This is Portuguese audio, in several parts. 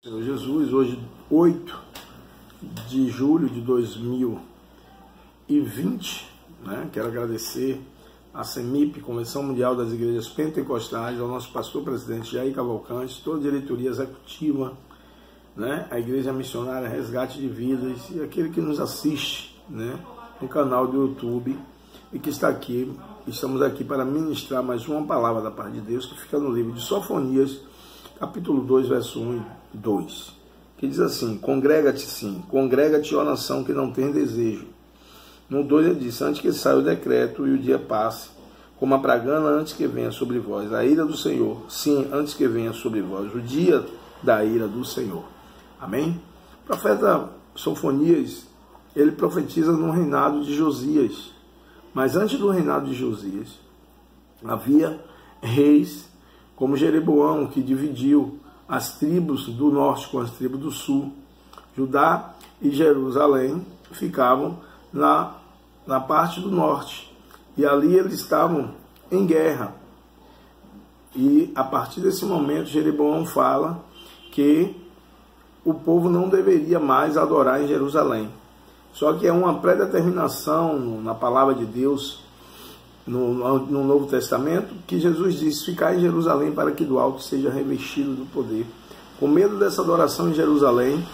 Senhor Jesus, hoje 8 de julho de 2020, quero agradecer a CEMIP, Convenção Mundial das Igrejas Pentecostais, ao nosso pastor presidente Jair Cavalcante, toda a diretoria executiva, a Igreja Missionária Resgate de Vidas e aquele que nos assiste no canal do YouTube e que está aqui. Estamos aqui para ministrar mais uma palavra da parte de Deus que fica no livro de Sofonias, capítulo 2, verso 1 e 2, que diz assim: congrega-te sim, congrega-te, ó nação que não tem desejo. No 2 ele diz: antes que saia o decreto e o dia passe, como a pragana antes que venha sobre vós, a ira do Senhor, sim, antes que venha sobre vós, o dia da ira do Senhor. Amém? O profeta Sofonias, ele profetiza no reinado de Josias, mas antes do reinado de Josias, havia reis como Jeroboão, que dividiu as tribos do norte com as tribos do sul. Judá e Jerusalém ficavam na parte do norte, e ali eles estavam em guerra. E a partir desse momento, Jeroboão fala que o povo não deveria mais adorar em Jerusalém. Só que é uma predeterminação na palavra de Deus, no Novo Testamento, que Jesus diz: ficar em Jerusalém para que do alto seja revestido do poder. Com medo dessa adoração em Jerusalém,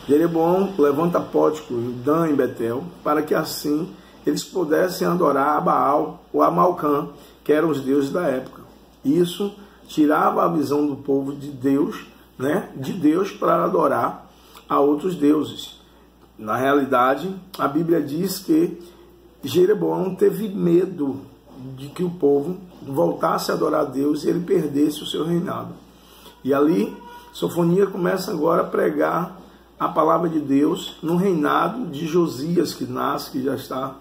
Jeroboão levanta pórtico em Dan e Betel, para que assim eles pudessem adorar a Baal ou a Malcã, que eram os deuses da época. Isso tirava a visão do povo de Deus, de Deus, para adorar a outros deuses. Na realidade, a Bíblia diz que Jeroboão teve medo de que o povo voltasse a adorar a Deus e ele perdesse o seu reinado. E ali, Sofonias começa agora a pregar a palavra de Deus no reinado de Josias, que nasce, que já está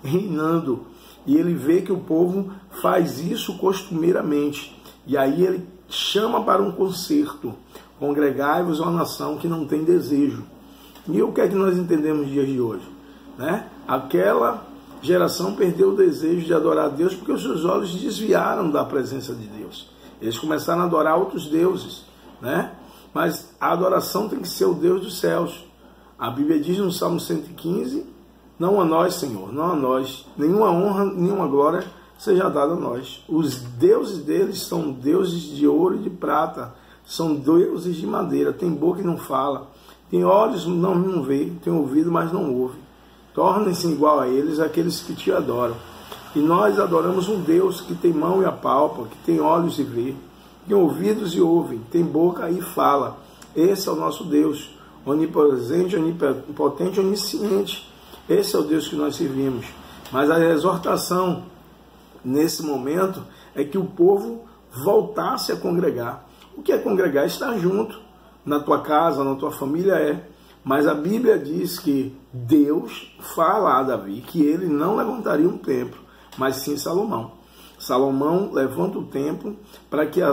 reinando. E ele vê que o povo faz isso costumeiramente. E aí ele chama para um concerto: congregai-vos, ó nação que não tem desejo. E o que é que nós entendemos nos dias de hoje? Aquela geração perdeu o desejo de adorar a Deus porque os seus olhos desviaram da presença de Deus. Eles começaram a adorar outros deuses, Mas a adoração tem que ser o Deus dos céus. A Bíblia diz no Salmo 115: não a nós, Senhor, não a nós, nenhuma honra, nenhuma glória seja dada a nós. Os deuses deles são deuses de ouro e de prata, são deuses de madeira, tem boca e não fala, tem olhos, não vê, tem ouvido, mas não ouve. Tornem-se igual a eles aqueles que te adoram. E nós adoramos um Deus que tem mão e apalpa, que tem olhos e vê, tem ouvidos e ouve, tem boca e fala. Esse é o nosso Deus, onipresente, onipotente, onisciente. Esse é o Deus que nós servimos. Mas a exortação nesse momento é que o povo voltasse a congregar. O que é congregar? Estar junto. Na tua casa, na tua família Mas a Bíblia diz que Deus fala a Davi que ele não levantaria um templo, mas sim Salomão. Salomão levanta o templo para que a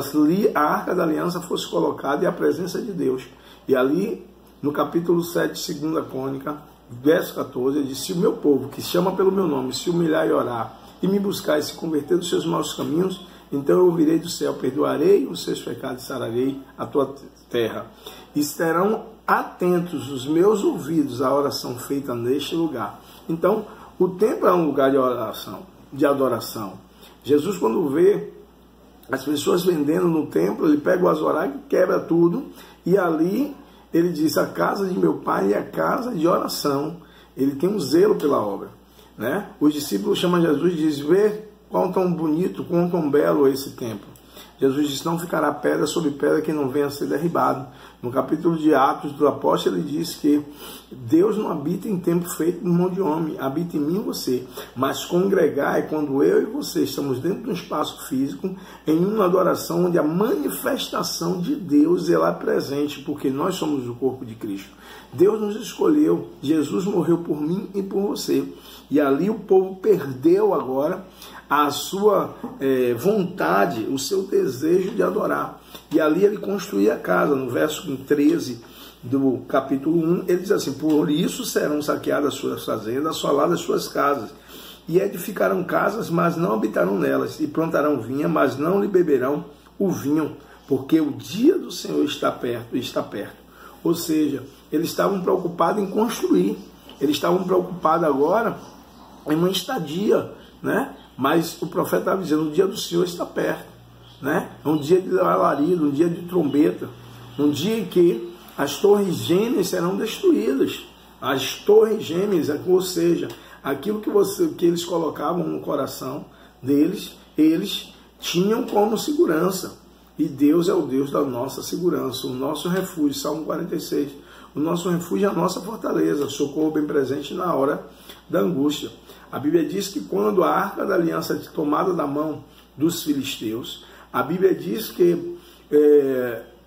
Arca da Aliança fosse colocada e a presença de Deus. E ali, no capítulo 7, 2 Crônica, verso 14, ele diz: se o meu povo, que chama pelo meu nome, se humilhar e orar, e me buscar e se converter dos seus maus caminhos, então eu ouvirei do céu, perdoarei os seus pecados e sararei a tua terra. Estarão atentos os meus ouvidos à oração feita neste lugar. Então, o templo é um lugar de adoração. Jesus, quando vê as pessoas vendendo no templo, ele pega o azorar e quebra tudo. E ali ele diz: a casa de meu pai é a casa de oração. Ele tem um zelo pela obra. Os discípulos chamam Jesus e dizem: vê quão tão bonito, quão tão belo é esse templo. Jesus disse: não ficará pedra sobre pedra que não venha a ser derribado. No capítulo de Atos do Apóstolo, ele diz que Deus não habita em templo feito por mão de homem, habita em mim e você. Mas congregar é quando eu e você estamos dentro de um espaço físico, em uma adoração onde a manifestação de Deus é lá presente, porque nós somos o corpo de Cristo. Deus nos escolheu, Jesus morreu por mim e por você. E ali o povo perdeu agora a sua vontade, o seu desejo de adorar. E ali ele construía a casa. No verso 13 do capítulo 1, ele diz assim: por isso serão saqueadas as suas fazendas, assoladas as suas casas. E edificarão casas, mas não habitarão nelas. E plantarão vinha, mas não lhe beberão o vinho. porque o dia do Senhor está perto, está perto. Ou seja, eles estavam preocupados em construir, eles estavam preocupados agora em uma estadia, né? Mas o profeta estava dizendo, o dia do Senhor está perto, né? É um dia de alarido, um dia de trombeta, um dia em que as torres gêmeas serão destruídas. As torres gêmeas, ou seja, aquilo que eles colocavam no coração deles, eles tinham como segurança. E Deus é o Deus da nossa segurança, o nosso refúgio, Salmo 46. O nosso refúgio é a nossa fortaleza, socorro bem presente na hora da angústia. A Bíblia diz que quando a arca da aliança é tomada da mão dos filisteus, a Bíblia diz que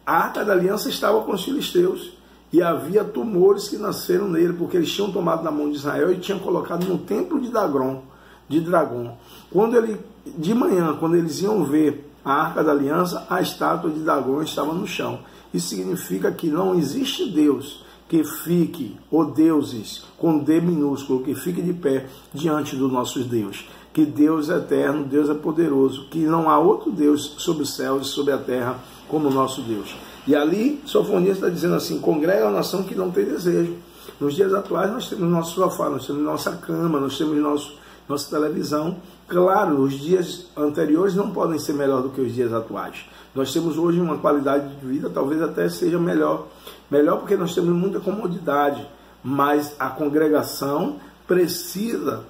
a arca da aliança estava com os filisteus e havia tumores que nasceram nele, porque eles tinham tomado da mão de Israel e tinham colocado no templo de Dagon. De manhã, quando eles iam ver a arca da aliança, a estátua de Dagon estava no chão. Isso significa que não existe Deus que fique, ou deuses com D minúsculo, que fique de pé diante do nosso Deus. Que Deus é eterno, Deus é poderoso, que não há outro Deus sobre os céus e sobre a terra como o nosso Deus. E ali, Sofonias está dizendo assim, congrega a nação que não tem desejo. Nos dias atuais nós temos nosso sofá, nós temos nossa cama, nós temos nossa televisão. Claro, os dias anteriores não podem ser melhor do que os dias atuais. Nós temos hoje uma qualidade de vida, talvez até seja melhor. Melhor porque nós temos muita comodidade, mas a congregação precisa,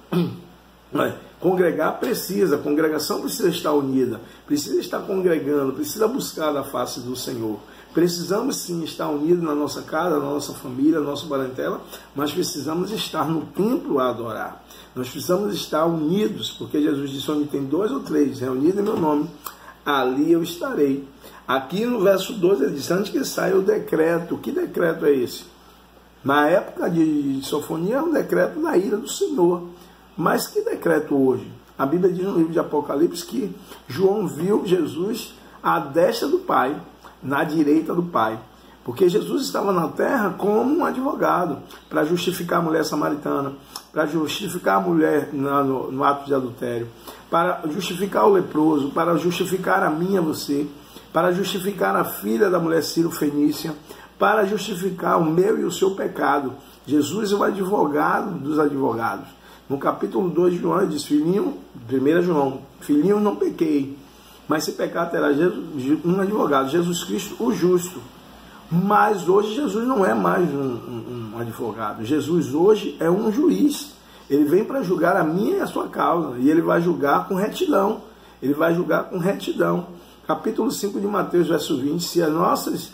a congregação precisa estar unida, precisa estar congregando, precisa buscar a face do Senhor. Precisamos sim estar unidos na nossa casa, na nossa família, na nossa parentela, mas precisamos estar no templo a adorar. Nós precisamos estar unidos, porque Jesus disse, onde tem 2 ou 3 reunidos em meu nome, ali eu estarei. Aqui no verso 12 ele diz, antes que saia o decreto. Que decreto é esse? Na época de Sofonias, é um decreto da ira do Senhor. Mas que decreto hoje? A Bíblia diz no livro de Apocalipse que João viu Jesus à destra do Pai, na direita do Pai. Porque Jesus estava na terra como um advogado, para justificar a mulher samaritana, para justificar a mulher no ato de adultério, para justificar o leproso, para justificar a mim e a você, para justificar a filha da mulher Ciro-Fenícia, para justificar o meu e o seu pecado. Jesus é o advogado dos advogados. No capítulo 2 de João, ele diz, 1 João, filhinho, não pequei, mas se pecar terá um advogado, Jesus Cristo, o justo. Mas hoje Jesus não é mais um advogado. Jesus hoje é um juiz. Ele vem para julgar a minha e a sua causa. E ele vai julgar com retidão. Ele vai julgar com retidão. Capítulo 5 de Mateus, verso 20. Se as nossas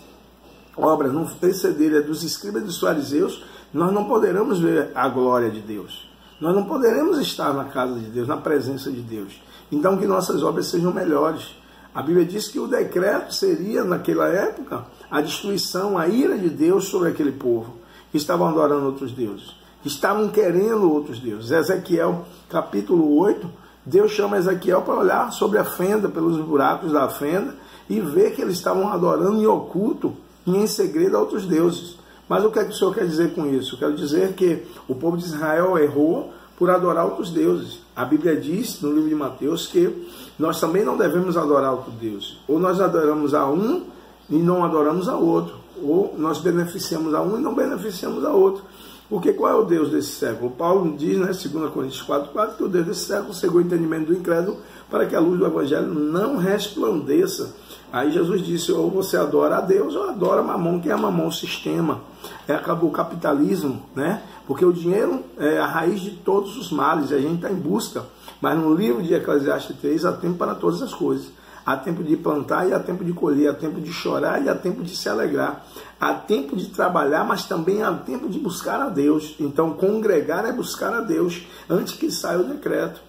obras não excederem a dos escribas e dos fariseus, nós não poderemos ver a glória de Deus. Nós não poderemos estar na casa de Deus, na presença de Deus. Então que nossas obras sejam melhores. A Bíblia diz que o decreto seria, naquela época, a destruição, a ira de Deus sobre aquele povo que estavam adorando outros deuses, que estavam querendo outros deuses. Ezequiel, capítulo 8, Deus chama Ezequiel para olhar sobre a fenda, pelos buracos da fenda, e ver que eles estavam adorando em oculto e em segredo a outros deuses. Mas o que é que o Senhor quer dizer com isso? Eu quero dizer que o povo de Israel errou por adorar outros deuses. A Bíblia diz, no livro de Mateus, que nós também não devemos adorar outros deuses. Ou nós adoramos a um e não adoramos a outro. Ou nós beneficiamos a um e não beneficiamos a outro. Porque qual é o Deus desse século? Paulo diz, né, 2 Coríntios 4,4, que o Deus desse século cegou o entendimento do incrédulo para que a luz do Evangelho não resplandeça. Aí Jesus disse, ou você adora a Deus ou adora Mamon, que é Mamon, o sistema. Acabou o capitalismo, né? Porque o dinheiro é a raiz de todos os males, e a gente está em busca. Mas no livro de Eclesiastes 3, há tempo para todas as coisas. Há tempo de plantar e há tempo de colher, há tempo de chorar e há tempo de se alegrar. Há tempo de trabalhar, mas também há tempo de buscar a Deus. Então, congregar é buscar a Deus antes que saia o decreto.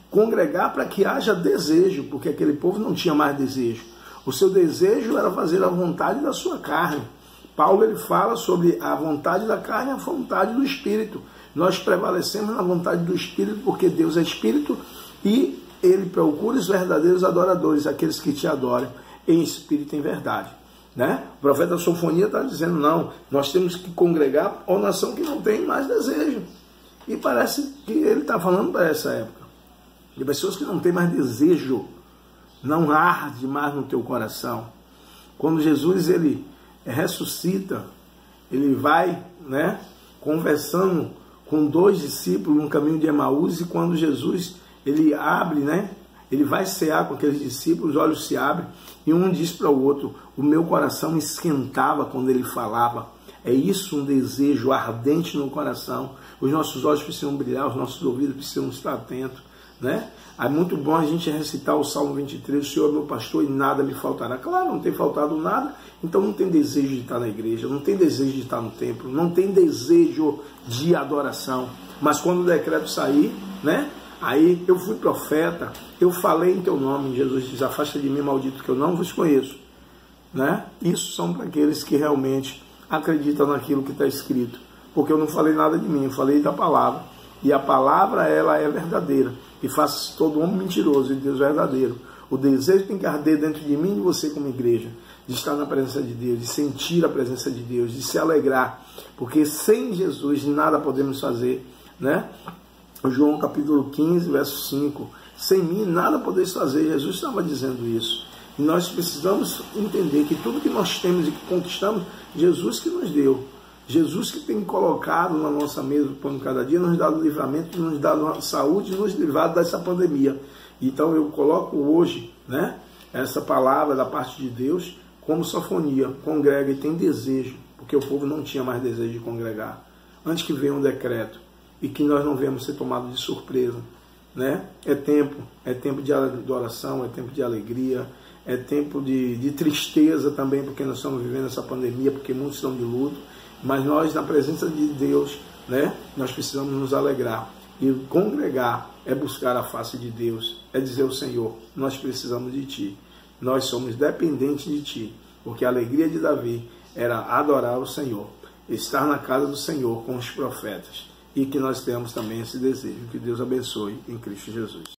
Congregar para que haja desejo, porque aquele povo não tinha mais desejo. O seu desejo era fazer a vontade da sua carne. Paulo ele fala sobre a vontade da carne e a vontade do Espírito. Nós prevalecemos na vontade do Espírito porque Deus é Espírito e Ele procura os verdadeiros adoradores, aqueles que te adoram em Espírito e em verdade. Né? O profeta Sofonias está dizendo, não, nós temos que congregar a nação que não tem mais desejo. E parece que ele está falando para essa época. De pessoas que não têm mais desejo, não arde mais no teu coração. Quando Jesus ele ressuscita, ele vai, né, conversando com 2 discípulos no caminho de Emaús, e quando Jesus ele abre, né, ele vai cear com aqueles discípulos, os olhos se abrem, e um diz para o outro: o meu coração esquentava quando ele falava. É isso, um desejo ardente no coração. Os nossos olhos precisam brilhar, os nossos ouvidos precisam estar atentos, né? É muito bom a gente recitar o Salmo 23, o Senhor é meu pastor e nada me faltará. Claro, não tem faltado nada, então não tem desejo de estar na igreja, não tem desejo de estar no templo, não tem desejo de adoração. Mas quando o decreto sair, né? Aí eu fui profeta, eu falei em teu nome, Jesus diz: afasta de mim, maldito, que eu não vos conheço, né? Isso são para aqueles que realmente acreditam naquilo que está escrito, porque eu não falei nada de mim, eu falei da palavra, e a palavra ela é verdadeira, e faça-se todo homem mentiroso e Deus verdadeiro. O desejo tem que arder dentro de mim e de você como igreja, de estar na presença de Deus, de sentir a presença de Deus, de se alegrar, porque sem Jesus nada podemos fazer, né? João capítulo 15, verso 5, sem mim nada podeis fazer. Jesus estava dizendo isso. E nós precisamos entender que tudo que nós temos e que conquistamos, Jesus que nos deu. Jesus que tem colocado na nossa mesa o pão de cada dia, nos dado livramento, nos dado saúde, nos livrado dessa pandemia. Então eu coloco hoje, né, essa palavra da parte de Deus como sofonia. Congrega e tem desejo, porque o povo não tinha mais desejo de congregar. Antes que venha um decreto e que nós não venhamos ser tomados de surpresa, né? É tempo de adoração, é tempo de alegria, é tempo de tristeza também, porque nós estamos vivendo essa pandemia, porque muitos estão de luto, mas nós, na presença de Deus, né, nós precisamos nos alegrar. E congregar é buscar a face de Deus, é dizer ao Senhor: nós precisamos de Ti, nós somos dependentes de Ti, porque a alegria de Davi era adorar o Senhor, estar na casa do Senhor com os profetas, e que nós tenhamos também esse desejo. Que Deus abençoe em Cristo Jesus.